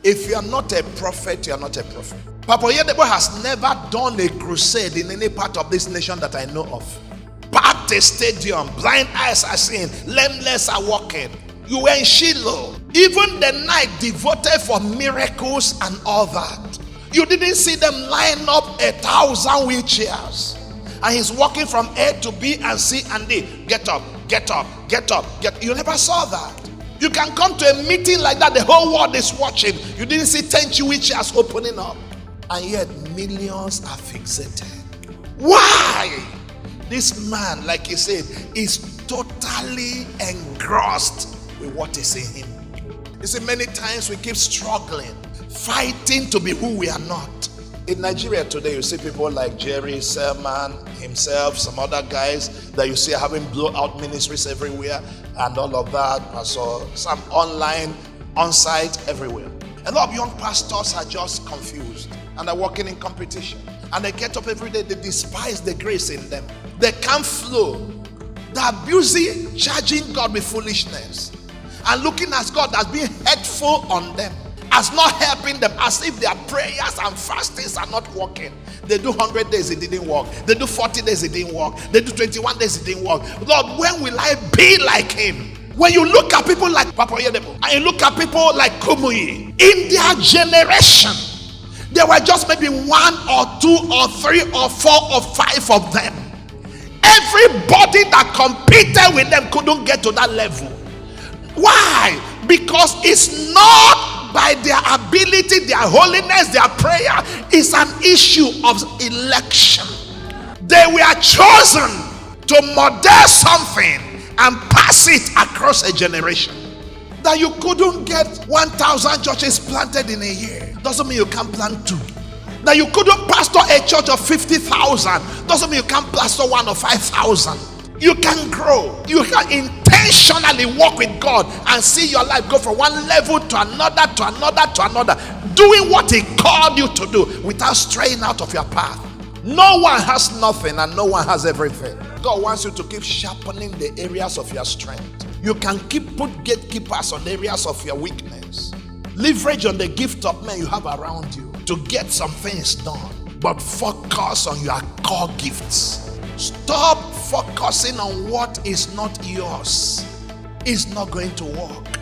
If you are not a prophet, you are not a prophet. Papa Oyedepo has never done a crusade in any part of this nation that I know of. Packed a stadium, blind eyes are seeing, lembless are walking. You were in Shiloh. Even the night devoted for miracles and all that. You didn't see them line up 1,000 wheelchairs. And he's walking from A to B and C and D. Get up, get up, get up, get. You never saw that. You can come to a meeting like that, the whole world is watching. You didn't see 10 wheelchairs opening up. And yet millions are fixated. Why? This man, like he said, is totally engrossed with what is in him. You see, many times we keep struggling, fighting to be who we are not. In Nigeria today, you see people like Jerry Sermon, himself, some other guys that you see having blowout ministries everywhere and all of that. I saw some online, on-site, everywhere. A lot of young pastors are just confused and are working in competition. And they get up every day, they despise the grace in them. They can't flow. They're abusing, charging God with foolishness. And looking at God as being hurtful on them, as not helping them, as if their prayers and fastings are not working. They do 100 days, it didn't work. They do 40 days, it didn't work. They do 21 days, it didn't work. Lord, when will I be like him? When you look at people like Papa Oyedepo, and you look at people like Kumuyi, in their generation, there were just maybe 1 or 2 or 3 or 4 or 5 of them. Everybody that competed with them couldn't get to that level. Why? Because it's not by their ability, their holiness, their prayer. It's an issue of election. They were chosen to model something and pass it across a generation. That you couldn't get 1,000 churches planted in a year doesn't mean you can't plant 2. That you couldn't pastor a church of 50,000 doesn't mean you can't pastor 1 or 5,000. You can grow. You can intentionally walk with God and see your life go from one level to another, to another, to another, doing what he called you to do without straying out of your path. No one has nothing and no one has everything. God wants you to keep sharpening the areas of your strength. You can put gatekeepers on areas of your weakness. Leverage on the gift of men you have around you to get some things done. But focus on your core gifts. Stop focusing on what is not yours. It's not going to work.